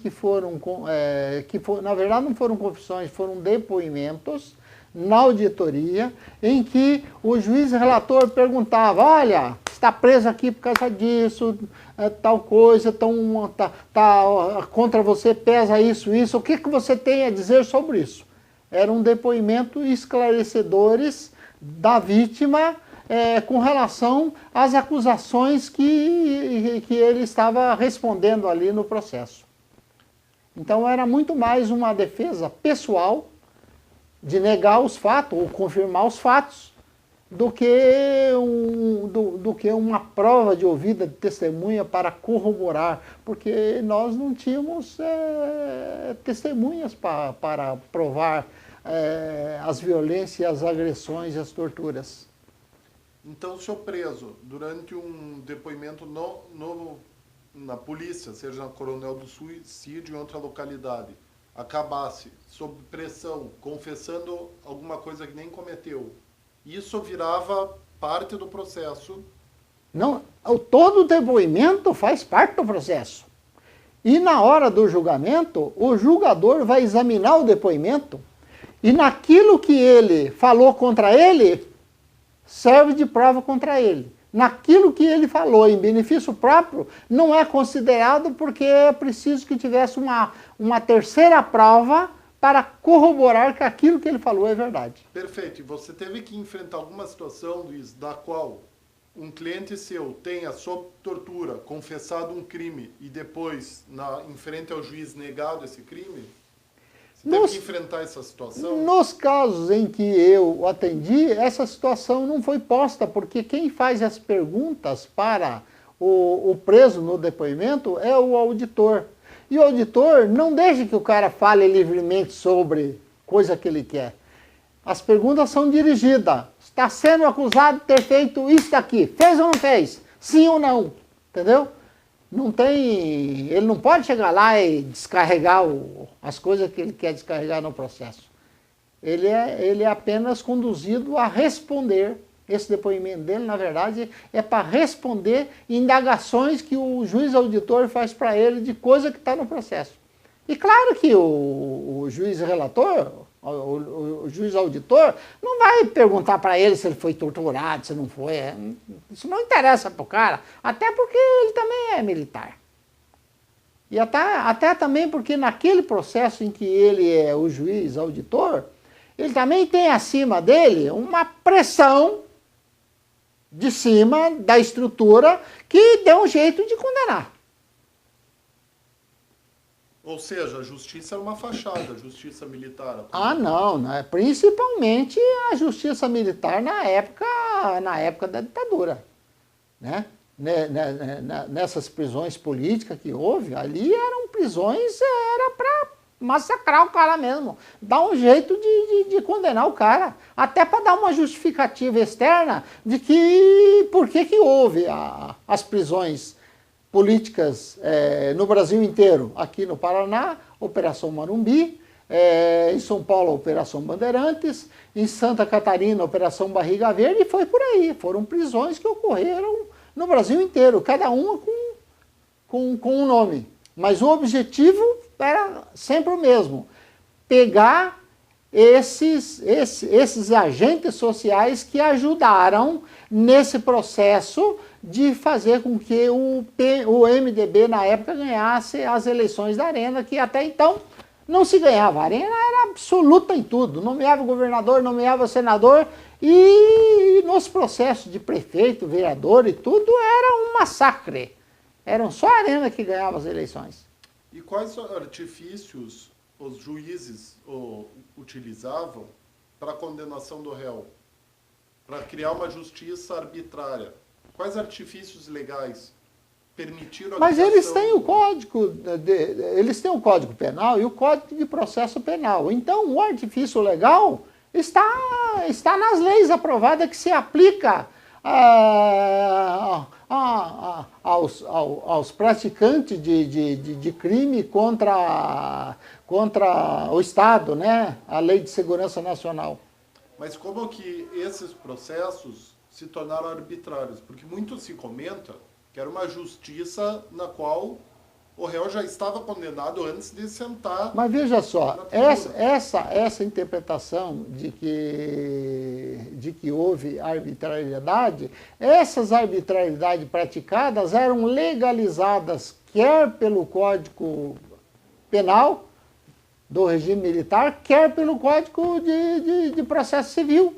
na verdade não foram confissões, foram depoimentos na auditoria, em que o juiz relator perguntava, olha, está preso aqui por causa disso, tal coisa, contra você pesa isso, o que você tem a dizer sobre isso? Eram depoimentos esclarecedores da vítima com relação às acusações que ele estava respondendo ali no processo. Então era muito mais uma defesa pessoal de negar os fatos ou confirmar os fatos do que uma prova de ouvida de testemunha para corroborar, porque nós não tínhamos testemunhas para provar as violências, as agressões e as torturas. Então, o senhor preso, durante um depoimento na polícia, seja na Coronel do Suicídio em outra localidade, acabasse sob pressão, confessando alguma coisa que nem cometeu, isso virava parte do processo? Não, todo depoimento faz parte do processo. E na hora do julgamento, o julgador vai examinar o depoimento e naquilo que ele falou contra ele, serve de prova contra ele. Naquilo que ele falou em benefício próprio, não é considerado porque é preciso que tivesse uma terceira prova para corroborar que aquilo que ele falou é verdade. Perfeito. E você teve que enfrentar alguma situação, Luiz, da qual um cliente seu tenha, sob tortura, confessado um crime e depois, em frente ao juiz, negado esse crime? Você teve que enfrentar essa situação? Nos casos em que eu atendi, essa situação não foi posta, porque quem faz as perguntas para o preso no depoimento é o auditor. E o auditor não deixa que o cara fale livremente sobre coisa que ele quer. As perguntas são dirigidas. Está sendo acusado de ter feito isso daqui. Fez ou não fez? Sim ou não? Entendeu? Ele não pode chegar lá e descarregar as coisas que ele quer descarregar no processo. Ele é apenas conduzido a responder. Esse depoimento dele, na verdade, é para responder indagações que o juiz auditor faz para ele de coisa que está no processo. E claro que o juiz relator, o juiz auditor, não vai perguntar para ele se ele foi torturado, se não foi. Isso não interessa para o cara, até porque ele também é militar. E até também porque naquele processo em que ele é o juiz auditor, ele também tem acima dele uma pressão de cima da estrutura que deu um jeito de condenar. Ou seja, a justiça era uma fachada, a justiça militar. Ah, não, né? Principalmente a justiça militar na época da ditadura, né? Nessas prisões políticas que houve, ali eram prisões, era para massacrar o cara mesmo, dar um jeito de condenar o cara, até para dar uma justificativa externa de por que houve as prisões políticas no Brasil inteiro. Aqui no Paraná, Operação Morumbi, em São Paulo, Operação Bandeirantes, em Santa Catarina, Operação Barriga Verde, e foi por aí. Foram prisões que ocorreram no Brasil inteiro, cada uma com um nome. Mas o objetivo era sempre o mesmo: pegar esses agentes sociais que ajudaram nesse processo de fazer com que o MDB, na época, ganhasse as eleições da Arena, que até então não se ganhava. A Arena era absoluta em tudo, nomeava governador, nomeava senador, e nos processos de prefeito, vereador e tudo, era um massacre. Eram só a Arena que ganhava as eleições. E quais artifícios os juízes utilizavam para a condenação do réu? Para criar uma justiça arbitrária? Quais artifícios legais permitiram a Mas criação... eles têm o Código Penal e o Código de Processo Penal. Então, o artifício legal está nas leis aprovadas que se aplica aos praticantes de crime contra o Estado, né? A Lei de Segurança Nacional. Mas como que esses processos se tornaram arbitrários? Porque muito se comenta que era uma justiça na qual o réu já estava condenado antes de sentar. Mas veja só, essa interpretação de que houve arbitrariedade, essas arbitrariedades praticadas eram legalizadas quer pelo Código Penal do regime militar, quer pelo Código de Processo Civil.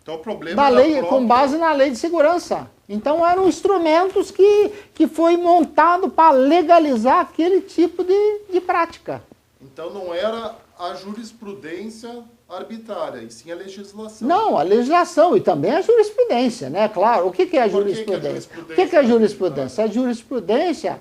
Então o problema da lei, com base na Lei de Segurança. Então eram instrumentos que foi montado para legalizar aquele tipo de prática. Então não era a jurisprudência arbitrária, e sim a legislação. Não, a legislação e também a jurisprudência, né? Claro. O que é a jurisprudência? O que é a jurisprudência? A jurisprudência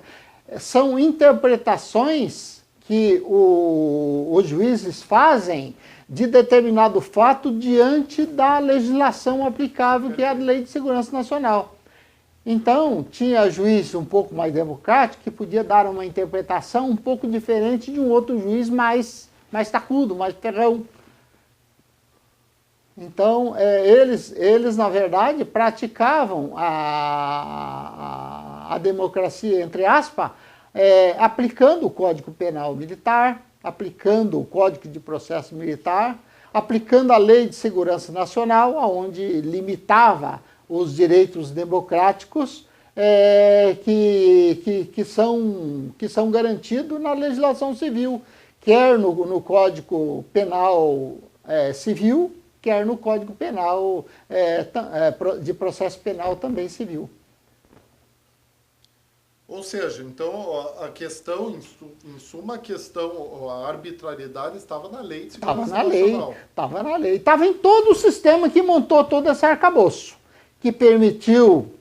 são interpretações que os juízes fazem de determinado fato diante da legislação aplicável, que é a Lei de Segurança Nacional. Então, tinha juiz um pouco mais democrático que podia dar uma interpretação um pouco diferente de um outro juiz mais tacudo, mais terrão. Então, eles, na verdade, praticavam a democracia, entre aspas, aplicando o Código Penal Militar, aplicando o Código de Processo Militar, aplicando a Lei de Segurança Nacional, onde limitava os direitos democráticos que são garantidos na legislação civil, quer no Código Penal Civil, quer no Código Penal de Processo Penal também civil. Ou seja, então a questão, em suma, a arbitrariedade estava na Lei de Segurança Nacional. Estava na lei. Estava em todo o sistema que montou todo esse arcabouço, que permitiu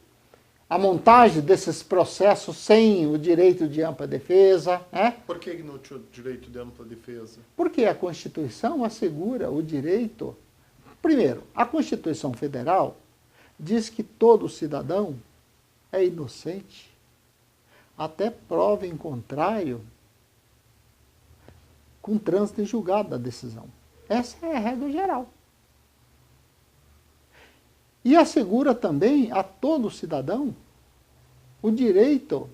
a montagem desses processos sem o direito de ampla defesa. Né? Por que não tinha o direito de ampla defesa? Porque a Constituição assegura o direito... Primeiro, a Constituição Federal diz que todo cidadão é inocente até prova em contrário, com trânsito em julgado da decisão. Essa é a regra geral. E assegura também a todo cidadão o direito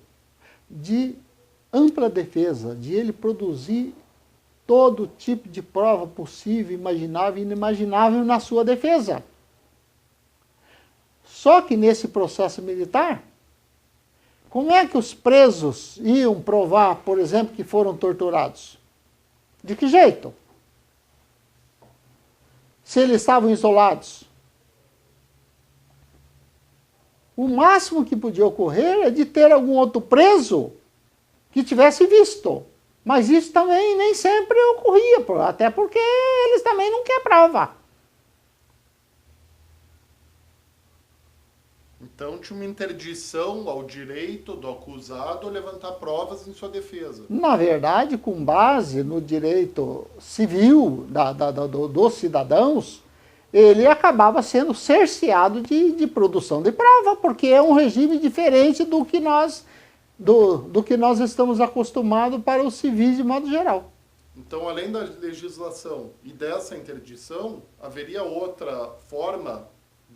de ampla defesa, de ele produzir todo tipo de prova possível, imaginável e inimaginável na sua defesa. Só que nesse processo militar, como é que os presos iam provar, por exemplo, que foram torturados? De que jeito? Se eles estavam isolados. O máximo que podia ocorrer é de ter algum outro preso que tivesse visto. Mas isso também nem sempre ocorria, até porque eles também não querem prova. Então tinha uma interdição ao direito do acusado a levantar provas em sua defesa. Na verdade, com base no direito civil dos cidadãos, ele acabava sendo cerceado de produção de prova, porque é um regime diferente do que nós estamos acostumados para os civis de modo geral. Então, além da legislação e dessa interdição, haveria outra forma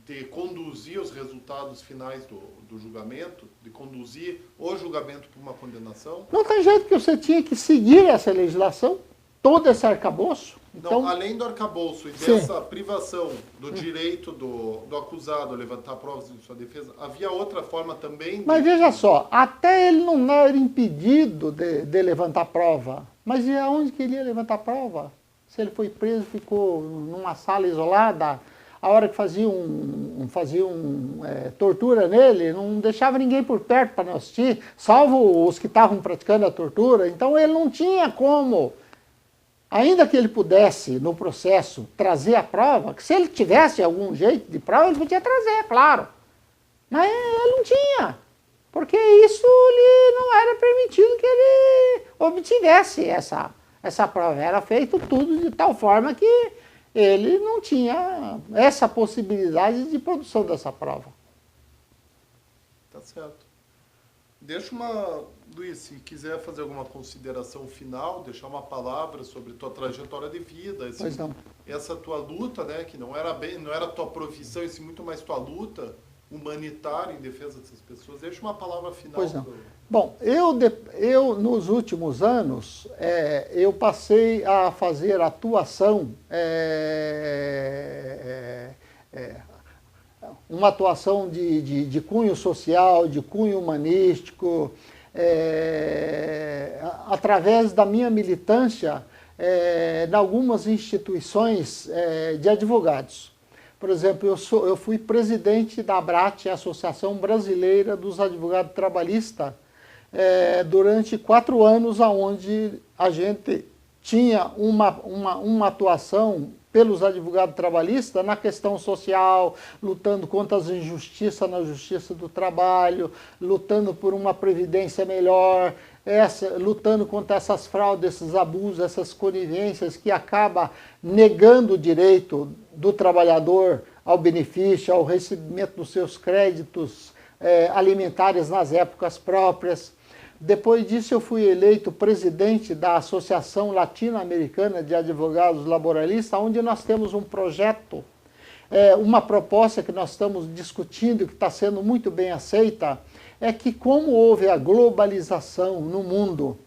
de conduzir os resultados finais do julgamento, de conduzir o julgamento para uma condenação? Não tem jeito, que você tinha que seguir essa legislação, todo esse arcabouço. Então, não, além do arcabouço e sim. dessa privação do direito do acusado a levantar provas em sua defesa, havia outra forma também de... Mas veja só, até ele não era impedido de levantar prova. Mas e aonde que ele ia levantar prova? Se ele foi preso, ficou numa sala isolada, a hora que faziam tortura nele, não deixava ninguém por perto para não assistir, salvo os que estavam praticando a tortura. Então ele não tinha como, ainda que ele pudesse, no processo, trazer a prova, que se ele tivesse algum jeito de prova, ele podia trazer, claro. Mas ele não tinha, porque isso lhe não era permitido que ele obtivesse essa prova. Era feito tudo de tal forma que ele não tinha essa possibilidade de produção dessa prova. Tá certo. Deixa uma... Luiz, se quiser fazer alguma consideração final, deixar uma palavra sobre tua trajetória de vida, essa tua luta, né, que não era tua profissão, e sim muito mais tua luta humanitária em defesa dessas pessoas. Deixa uma palavra final. Pois não. Bom, eu nos últimos anos, eu passei a fazer atuação, uma atuação de cunho social, de cunho humanístico, através da minha militância em algumas instituições de advogados. Por exemplo, eu fui presidente da ABRAT, Associação Brasileira dos Advogados Trabalhistas, durante 4 anos, onde a gente tinha uma atuação pelos advogados trabalhistas na questão social, lutando contra as injustiças na justiça do trabalho, lutando por uma previdência melhor, lutando contra essas fraudes, esses abusos, essas conivências que acabam negando o direito do trabalhador ao benefício, ao recebimento dos seus créditos alimentares nas épocas próprias. Depois disso, eu fui eleito presidente da Associação Latino-Americana de Advogados Laboralistas, onde nós temos um projeto, uma proposta que nós estamos discutindo, que está sendo muito bem aceita, é que como houve a globalização no mundo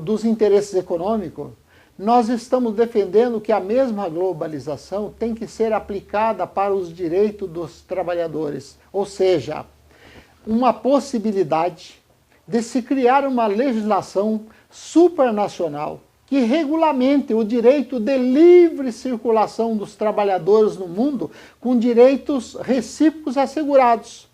dos interesses econômicos, nós estamos defendendo que a mesma globalização tem que ser aplicada para os direitos dos trabalhadores, ou seja, uma possibilidade de se criar uma legislação supranacional que regulamente o direito de livre circulação dos trabalhadores no mundo com direitos recíprocos assegurados.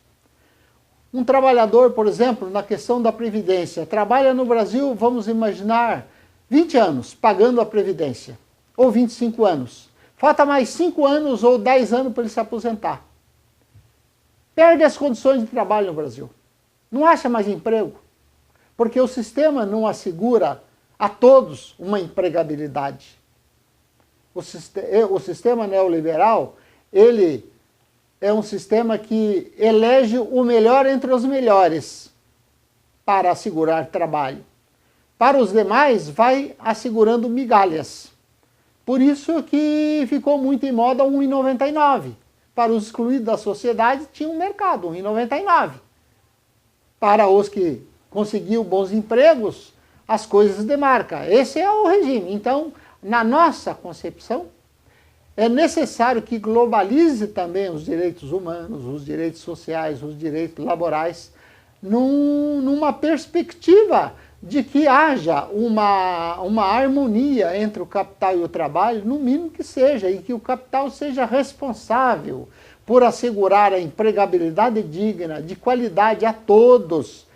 Um trabalhador, por exemplo, na questão da Previdência, trabalha no Brasil, vamos imaginar, 20 anos pagando a Previdência, ou 25 anos. Falta mais 5 anos ou 10 anos para ele se aposentar. Perde as condições de trabalho no Brasil. Não acha mais emprego, porque o sistema não assegura a todos uma empregabilidade. O sistema neoliberal, ele é um sistema que elege o melhor entre os melhores para assegurar trabalho. Para os demais, vai assegurando migalhas. Por isso que ficou muito em moda o 1,99. Para os excluídos da sociedade, tinha um mercado, 1,99. Para os que conseguiam bons empregos, as coisas de marca. Esse é o regime. Então, na nossa concepção, é necessário que globalize também os direitos humanos, os direitos sociais, os direitos laborais, numa perspectiva de que haja uma harmonia entre o capital e o trabalho, no mínimo que seja, e que o capital seja responsável por assegurar a empregabilidade digna, de qualidade a todos,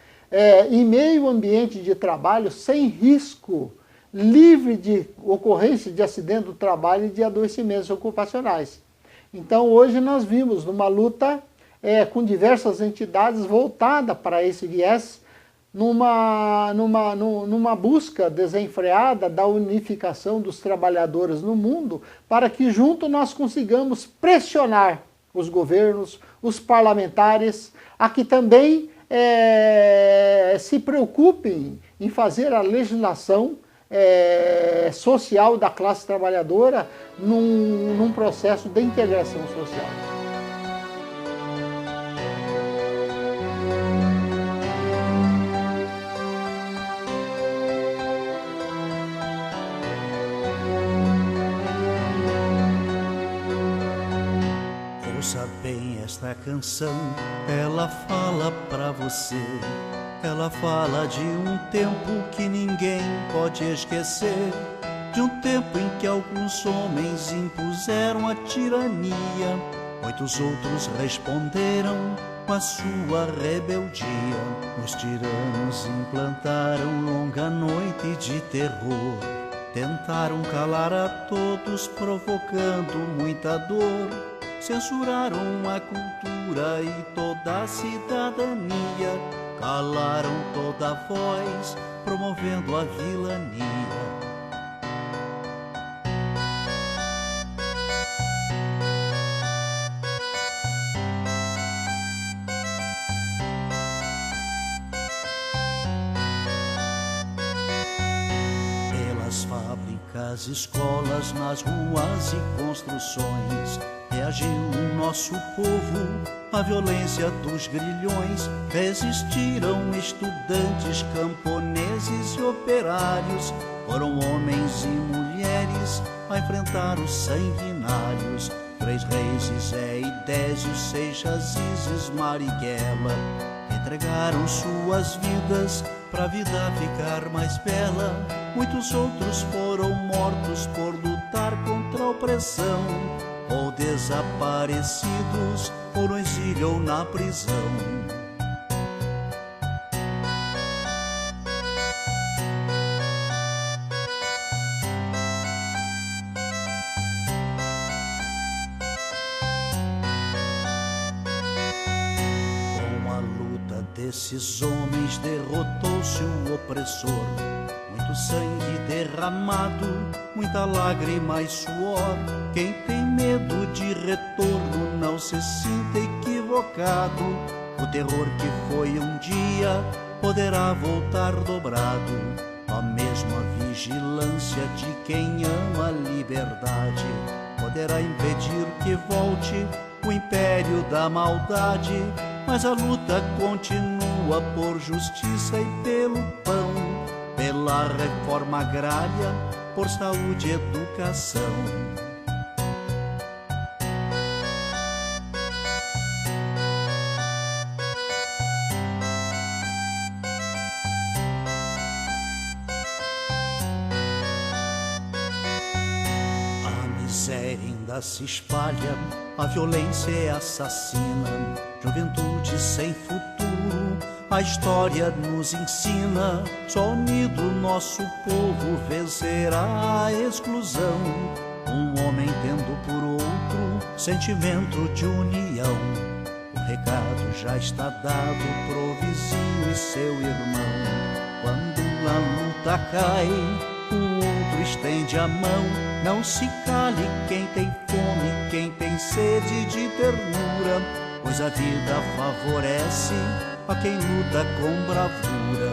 em meio ambiente de trabalho, sem risco, livre de ocorrência de acidente do trabalho e de adoecimentos ocupacionais. Então, hoje nós vimos numa luta com diversas entidades voltada para esse viés, numa busca desenfreada da unificação dos trabalhadores no mundo, para que junto nós consigamos pressionar os governos, os parlamentares, a que também se preocupem em fazer a legislação social da classe trabalhadora num processo de integração social. Esta canção, ela fala pra você. Ela fala de um tempo que ninguém pode esquecer, de um tempo em que alguns homens impuseram a tirania, muitos outros responderam com a sua rebeldia. Os tiranos implantaram longa noite de terror, tentaram calar a todos, provocando muita dor. Censuraram a cultura e toda a cidadania, calaram toda a voz, promovendo a vilania. Pelas fábricas, escolas, nas ruas e construções, reagiu o nosso povo à violência dos grilhões. Resistiram estudantes, camponeses e operários, foram homens e mulheres a enfrentar os sanguinários. Três reis, Zé e Désio, Seixas, Isis, Marighella, entregaram suas vidas pra vida ficar mais bela. Muitos outros foram mortos por lutar contra a opressão, ou desaparecidos, ou no exílio ou na prisão. Com a luta desses homens derrotou-se o opressor. Muito sangue derramado, muita lágrima e suor. Quem tem medo de retorno não se sinta equivocado. O terror que foi um dia poderá voltar dobrado. A mesma vigilância de quem ama a liberdade poderá impedir que volte o império da maldade. Mas a luta continua por justiça e pelo pão, pela reforma agrária, por saúde e educação. A miséria ainda se espalha, a violência é assassina, juventude sem futuro, a história nos ensina. Só unido nosso povo vencerá a exclusão, um homem tendo por outro sentimento de união. O recado já está dado pro vizinho e seu irmão. Quando a luta cai, o outro estende a mão. Não se cale quem tem fome, quem tem sede de ternura, pois a vida favorece a quem luta com bravura.